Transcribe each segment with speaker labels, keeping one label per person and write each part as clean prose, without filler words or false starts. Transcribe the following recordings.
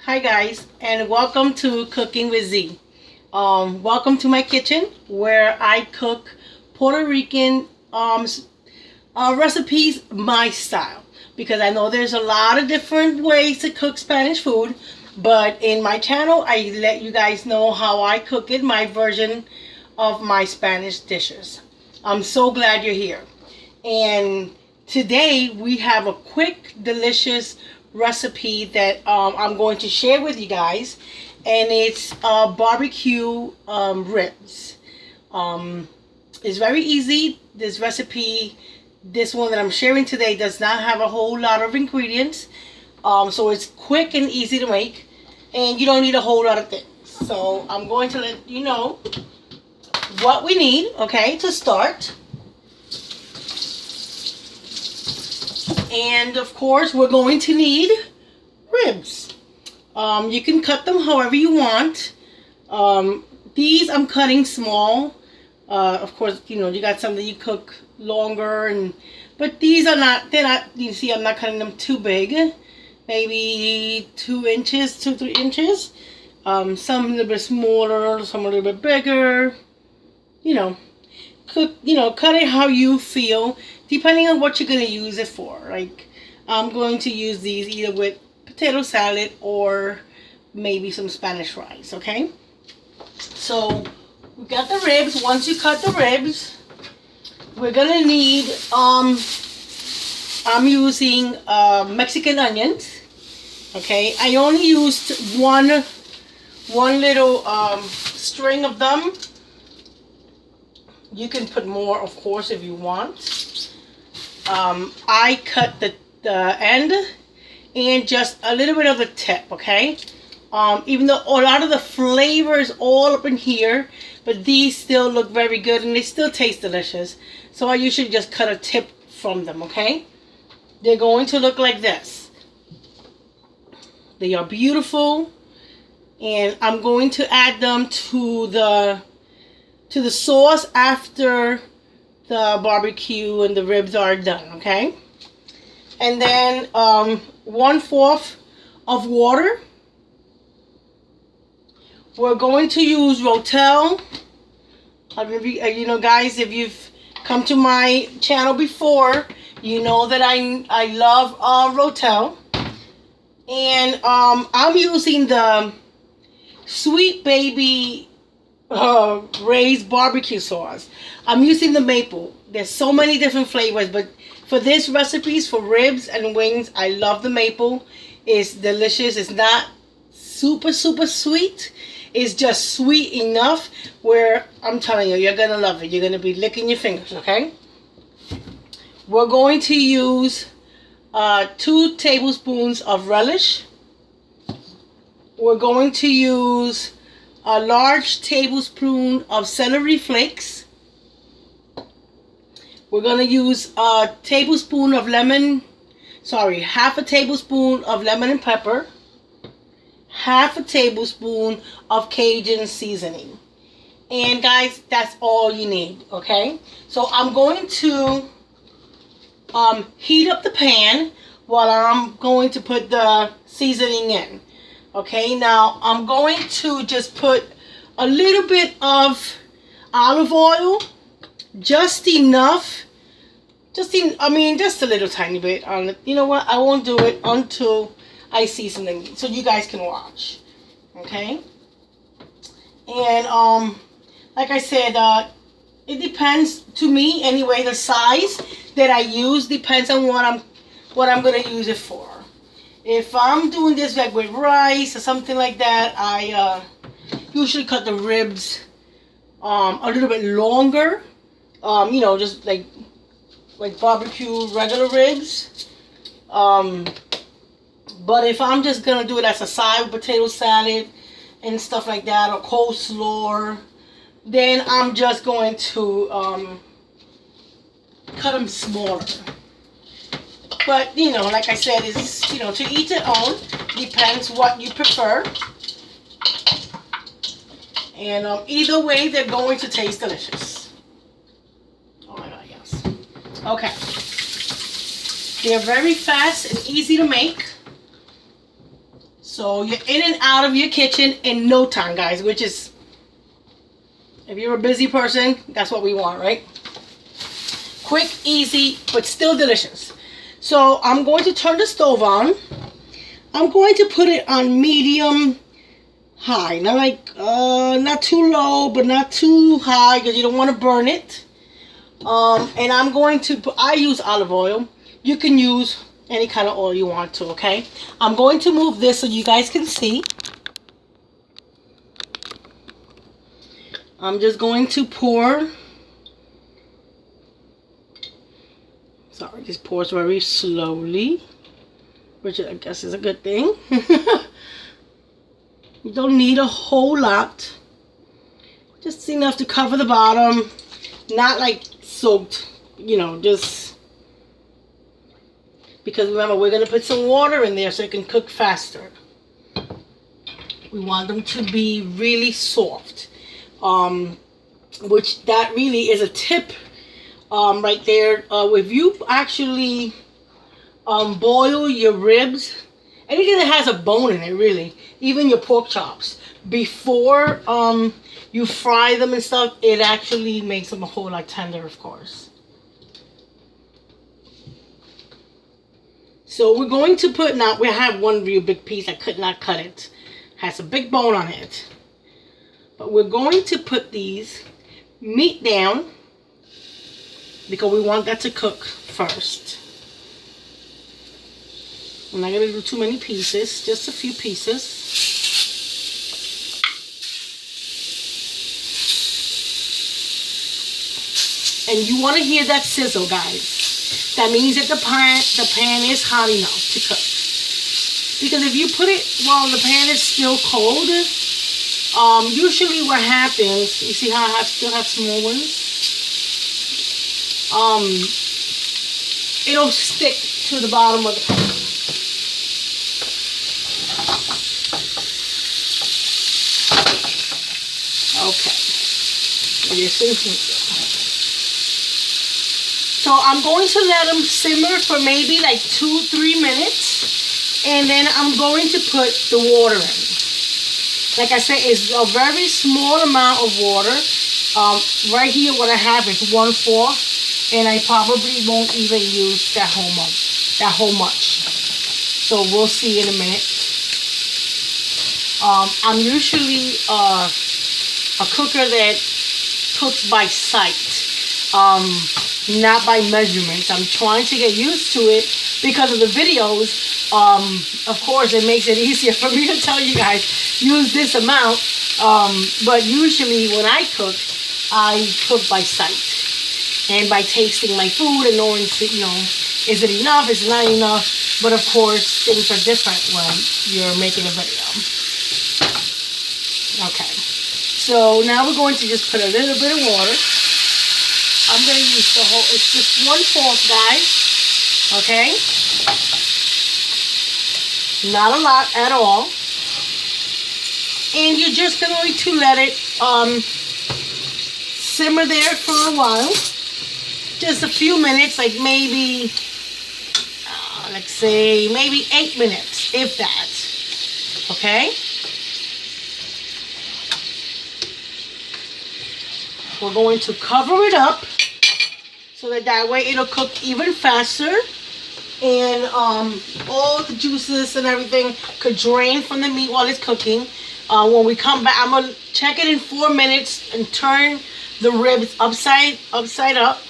Speaker 1: Hi guys, and welcome to Cooking with Z. Welcome to my kitchen where I cook Puerto Rican recipes my style, because I know there's a lot of different ways to cook Spanish food, but in my channel I let you guys know how I cook it, my version of my Spanish dishes. I'm so glad you're here. And today we have a quick, delicious recipe that I'm going to share with you guys, and it's barbecue ribs. It's very easy. This recipe, this one that I'm sharing today, does not have a whole lot of ingredients, so it's quick and easy to make, and you don't need a whole lot of things. So I'm going to let you know what we need, okay, to start. And of course we're going to need ribs. You can cut them however you want. These I'm cutting small. Of course, you know, you got some that you cook longer, but these are not, you see, I'm not cutting them too big. Maybe 2 inches, 2-3 inches. Some a little bit smaller, some a little bit bigger. Cut it how you feel, depending on what you're going to use it for. Like, I'm going to use these either with potato salad or maybe some Spanish rice, okay? So, we got the ribs. Once you cut the ribs, we're going to need, I'm using Mexican onions, okay? I only used one little string of them. You can put more, of course, if you want. I cut the end and just a little bit of the tip, okay? Even though a lot of the flavor is all up in here, but these still look very good and they still taste delicious. So I usually just cut a tip from them, okay? They're going to look like this. They are beautiful, and I'm going to add them to the sauce after the barbecue and the ribs are done, okay? And then 1/4 of water. We're going to use Rotel. You know, guys, if you've come to my channel before, you know that I love Rotel. And I'm using the Sweet Baby Ray's barbecue sauce. I'm using the maple. There's so many different flavors, but for this recipes for ribs and wings, I love the maple. It's delicious. It's not super sweet. It's just sweet enough where I'm telling you, you're gonna love it. You're gonna be licking your fingers, okay? We're going to use 2 tablespoons of relish. We're going to use a large tablespoon of celery flakes. We're going to use a tablespoon of half a tablespoon of lemon and pepper. Half a tablespoon of Cajun seasoning. And guys, that's all you need, okay? So I'm going to heat up the pan while I'm going to put the seasoning in. Okay, now I'm going to just put a little bit of olive oil, just enough, just a little tiny bit on it. You know what? I won't do it until I season them, so you guys can watch. Okay, and like I said, it depends to me anyway. The size that I use depends on what I'm gonna use it for. If I'm doing this like with rice or something like that, I usually cut the ribs a little bit longer. Just like barbecue regular ribs. But if I'm just gonna do it as a side with potato salad and stuff like that, or coleslaw, then I'm just going to cut them smaller. But, like I said, it's, to each their own. Depends what you prefer. And either way, they're going to taste delicious. Oh my God, yes. Okay. They're very fast and easy to make. So you're in and out of your kitchen in no time, guys, which is, if you're a busy person, that's what we want, right? Quick, easy, but still delicious. So I'm going to turn the stove on. I'm going to put it on medium high. Not like, not too low, but not too high, because you don't want to burn it. And I'm going to put, I use olive oil. You can use any kind of oil you want to, okay? I'm going to move this so you guys can see. I'm just going to pour. Sorry, this pours very slowly, which I guess is a good thing. You don't need a whole lot. Just enough to cover the bottom. Not like soaked, you know, just because remember, we're going to put some water in there so it can cook faster. We want them to be really soft. Which that really is a tip right there. If you actually boil your ribs, anything that has a bone in it, really, even your pork chops, before you fry them and stuff, it actually makes them a whole lot tender, of course. So we're going to put, now we have one real big piece, I could not cut it. Has a big bone on it. But we're going to put these meat down because we want that to cook first. I'm not going to do too many pieces, just a few pieces. And you want to hear that sizzle, guys. That means that the pan is hot enough to cook. Because if you put it while the pan is still cold, usually what happens, you see how I still have small ones? It'll stick to the bottom of the pan. Okay. So I'm going to let them simmer for maybe like 2-3 minutes. And then I'm going to put the water in. Like I said, it's a very small amount of water. Right here what I have is 1/4, and I probably won't even use that whole much. So we'll see in a minute. I'm usually a cooker that cooks by sight, not by measurements. I'm trying to get used to it because of the videos. Of course, it makes it easier for me to tell you guys, use this amount. But usually when I cook by sight. And by tasting my food and knowing, you know, is it enough, is it not enough? But of course, things are different when you're making a video. Okay. So now we're going to just put a little bit of water. I'm going to use the whole, it's just 1/4, guys. Okay? Not a lot at all. And you're just going to let it simmer there for a while. Just a few minutes, like maybe, let's say, maybe 8 minutes, if that. Okay? We're going to cover it up so that way it'll cook even faster. And all the juices and everything could drain from the meat while it's cooking. When we come back, I'm going to check it in 4 minutes and turn the ribs upside up.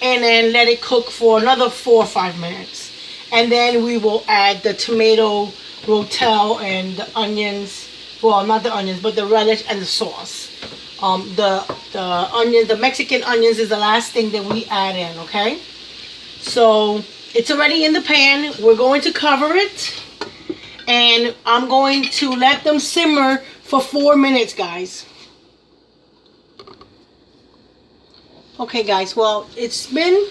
Speaker 1: And then let it cook for another 4 or 5 minutes. And then we will add the tomato rotel and the onions. Well, not the onions, but the relish and the sauce. The Mexican onions is the last thing that we add in, okay? So it's already in the pan. We're going to cover it. And I'm going to let them simmer for 4 minutes, guys. Okay, guys, well, it's been,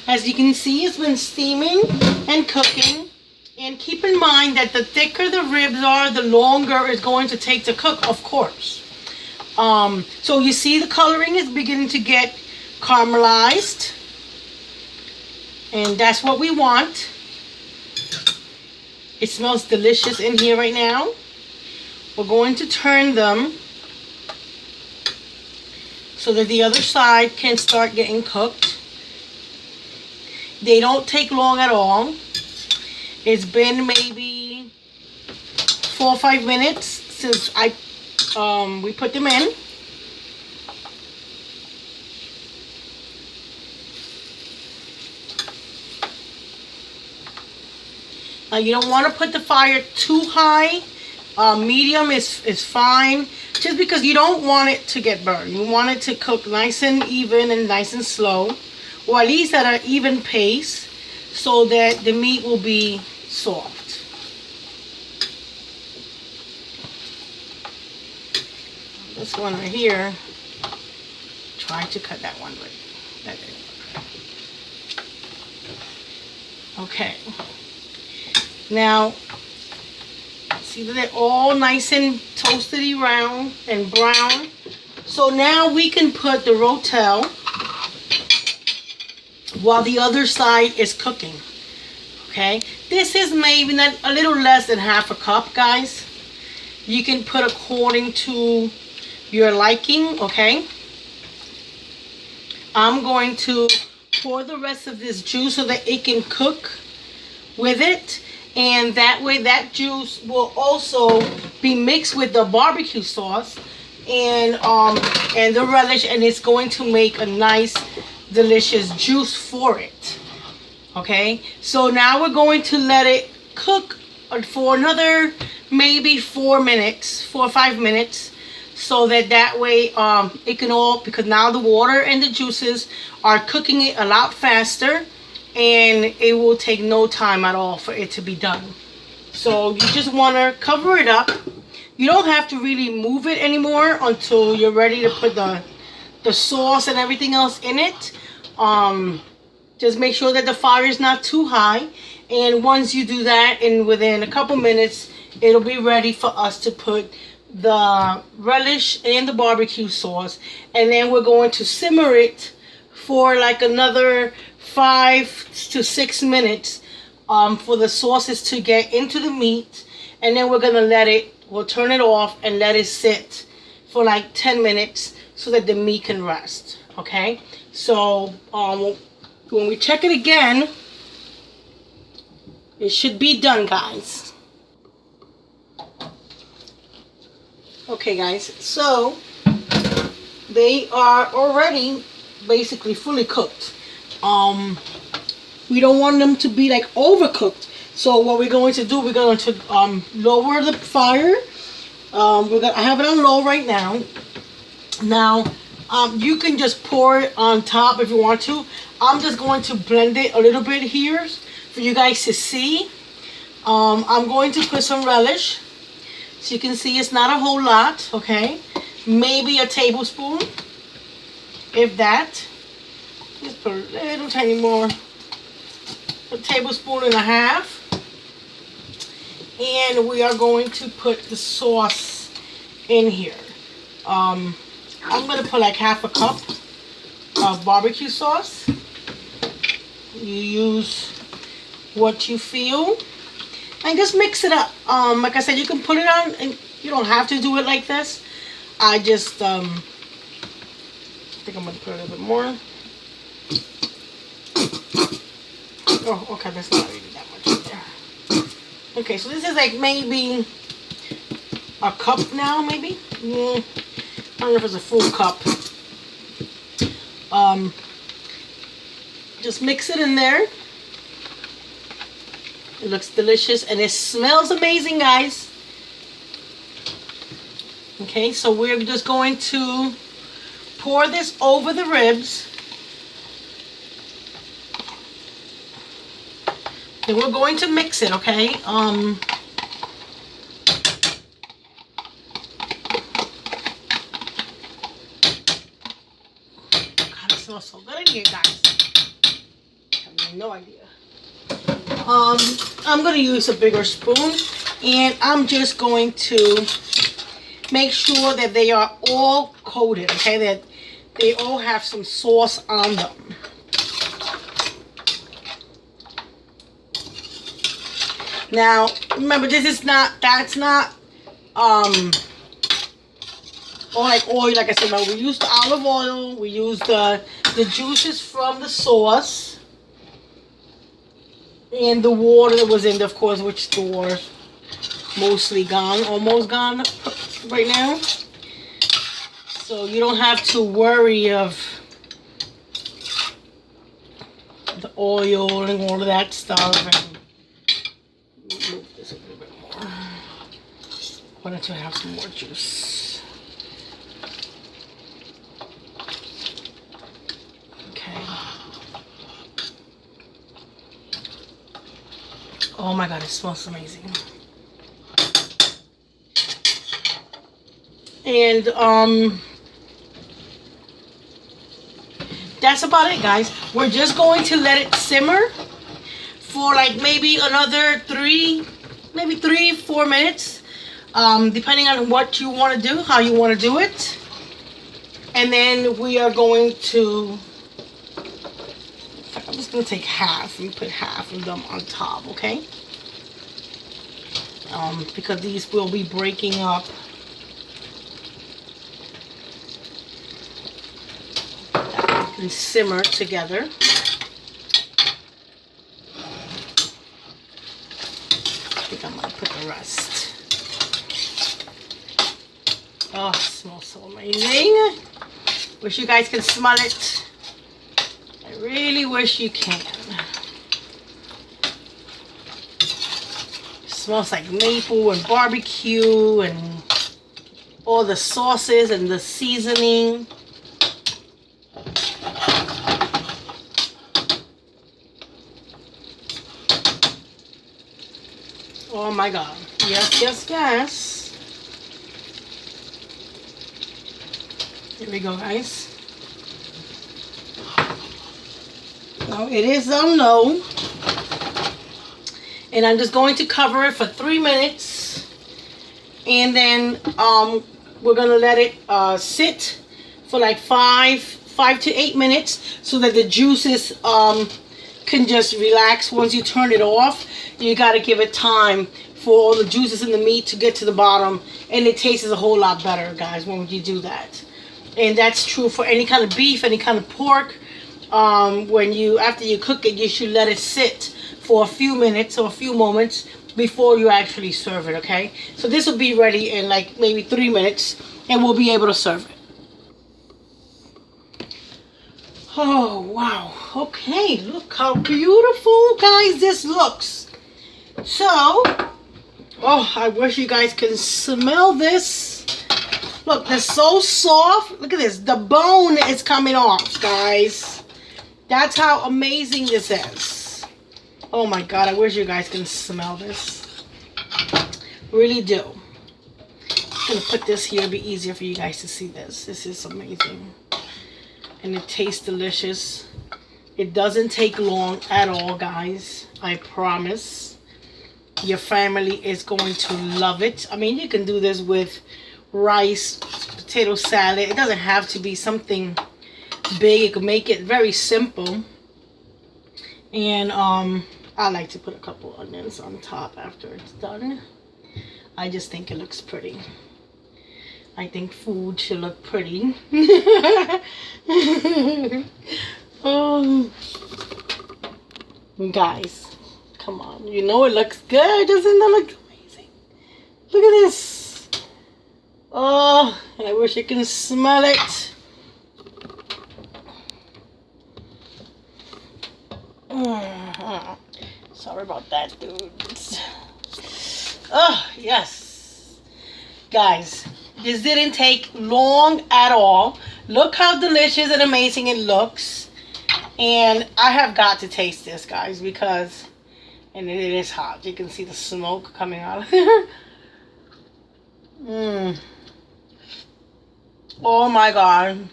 Speaker 1: as you can see, it's been steaming and cooking. And keep in mind that the thicker the ribs are, the longer it's going to take to cook, of course. So you see the coloring is beginning to get caramelized. And that's what we want. It smells delicious in here right now. We're going to turn them so that the other side can start getting cooked. They don't take long at all. It's been maybe 4 or 5 minutes since we put them in. You don't want to put the fire too high. Medium is fine, just because you don't want it to get burned. You want it to cook nice and even and nice and slow, or at least at an even pace, so that the meat will be soft. This one right here, try to cut that one, but that didn't work. Okay. Now, see that they're all nice and toasty round and brown. So now we can put the rotel while the other side is cooking. Okay, this is maybe not a little less than half a cup, guys. You can put according to your liking. Okay, I'm going to pour the rest of this juice so that it can cook with it. And that way that juice will also be mixed with the barbecue sauce and the relish, and it's going to make a nice delicious juice for it. Okay, so now we're going to let it cook for another maybe 4 or 5 minutes, so that way it can all, because now the water and the juices are cooking it a lot faster, and it will take no time at all for it to be done. So you just want to cover it up. You don't have to really move it anymore until you're ready to put the sauce and everything else in it. Just make sure that the fire is not too high, and once you do that, and within a couple minutes it'll be ready for us to put the relish and the barbecue sauce, and then we're going to simmer it for like another 5 to 6 minutes for the sauces to get into the meat, and then we're gonna we'll turn it off and let it sit for like 10 minutes so that the meat can rest. Okay, so when we check it again, it should be done, guys. Okay, guys, so they are already basically fully cooked. We don't want them to be like overcooked. So what we're going to do, we're going to lower the fire. I have it on low right now. Now, you can just pour it on top if you want to. I'm just going to blend it a little bit here for you guys to see. I'm going to put some relish. So you can see it's not a whole lot, okay? Maybe a tablespoon, if that. Just put a little tiny more, a tablespoon and a half. And we are going to put the sauce in here. I'm going to put like half a cup of barbecue sauce. You use what you feel. And just mix it up. Like I said, you can put it on, and you don't have to do it like this. I just, I think I'm going to put a little bit more. Oh, okay, that's not really that much in there. Okay, so this is like maybe a cup now, maybe? I don't know if it's a full cup. Just mix it in there. It looks delicious and it smells amazing, guys. Okay, so we're just going to pour this over the ribs. And we're going to mix it, okay? God, it smells so good in here, guys. I have no idea. I'm going to use a bigger spoon, and I'm just going to make sure that they are all coated, okay? That they all have some sauce on them. Now, remember, that's not, or like oil, like I said, no, we used the olive oil, we used the juices from the sauce, and the water that was in there, of course, which the water's mostly gone, almost gone right now. So you don't have to worry of the oil and all of that stuff. And move this a little bit more. Why don't you have some more juice? Okay. Oh my God, it smells amazing. And that's about it, guys. We're just going to let it simmer for like maybe another 3, 4 minutes, depending on what you want to do, how you want to do it. And then we are going to, I'm just going to take half and put half of them on top, okay? Because these will be breaking up. And simmer together. I think I might put the rest. Oh, it smells so amazing. Wish you guys can smell it. I really wish you can. It smells like maple and barbecue and all the sauces and the seasoning. Oh my God. Yes, yes, yes. Here we go, guys. Now it is on low. And I'm just going to cover it for 3 minutes. And then we're going to let it sit for like 5 to 8 minutes so that the juices can just relax. Once you turn it off, you got to give it time for all the juices in the meat to get to the bottom, and it tastes a whole lot better, guys, when you do that. And that's true for any kind of beef, any kind of pork. After you cook it, you should let it sit for a few minutes or a few moments before you actually serve it, okay? So this will be ready in like maybe 3 minutes, and we'll be able to serve it. Oh, wow. Okay, look how beautiful, guys, this looks. So, oh, I wish you guys can smell this. Look, they're so soft. Look at this. The bone is coming off, guys. That's how amazing this is. Oh, my God. I wish you guys can smell this. Really do. I'm going to put this here. It'll be easier for you guys to see this. This is amazing. And it tastes delicious. It doesn't take long at all, guys. I promise. Your family is going to love it. I mean, you can do this with rice, potato salad. It doesn't have to be something big. You can make it very simple. And I like to put a couple onions on top after it's done. I just think it looks pretty. I think food should look pretty. Guys, come on. You know it looks good. Doesn't that look amazing? Look at this. Oh, and I wish you can smell it. Sorry about that, dudes. Oh, yes. Guys, this didn't take long at all. Look how delicious and amazing it looks. And I have got to taste this, guys, because, and it is hot. You can see the smoke coming out of there. Oh my God.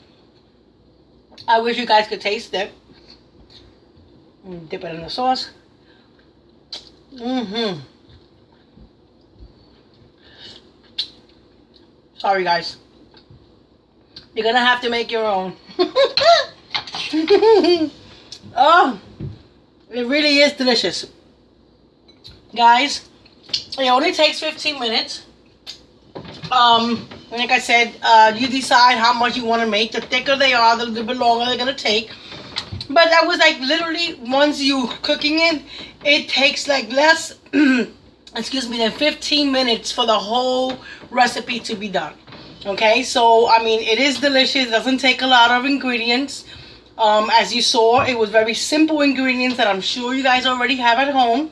Speaker 1: I wish you guys could taste it. Dip it in the sauce. Sorry, guys. You're gonna have to make your own. Oh, it really is delicious. Guys, It only takes 15 minutes. Like I said, you decide how much you want to make. The thicker they are, the little bit longer they're gonna take. But that was like literally once you cooking it, it takes like less, excuse me, than 15 minutes for the whole recipe to be done. Okay, so I mean, it is delicious. It doesn't take a lot of ingredients. As you saw, it was very simple ingredients that I'm sure you guys already have at home.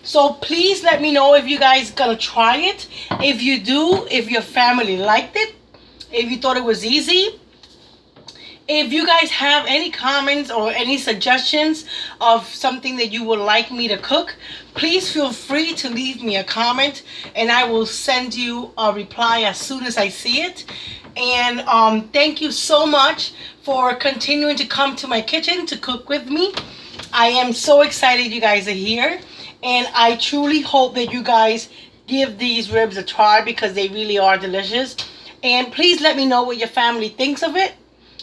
Speaker 1: So please let me know if you guys gonna try it. If you do, if your family liked it, if you thought it was easy. If you guys have any comments or any suggestions of something that you would like me to cook, please feel free to leave me a comment and I will send you a reply as soon as I see it. And thank you so much for continuing to come to my kitchen to cook with me. I am so excited you guys are here, and I truly hope that you guys give these ribs a try because they really are delicious. And please let me know what your family thinks of it.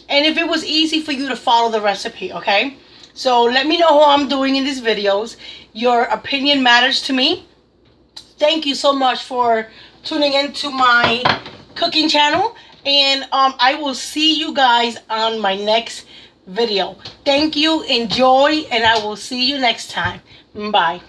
Speaker 1: And if it was easy for you to follow the recipe, okay? So let me know how I'm doing in these videos. Your opinion matters to me. Thank you so much for tuning into my cooking channel. And I will see you guys on my next video. Thank you, enjoy, and I will see you next time. Bye.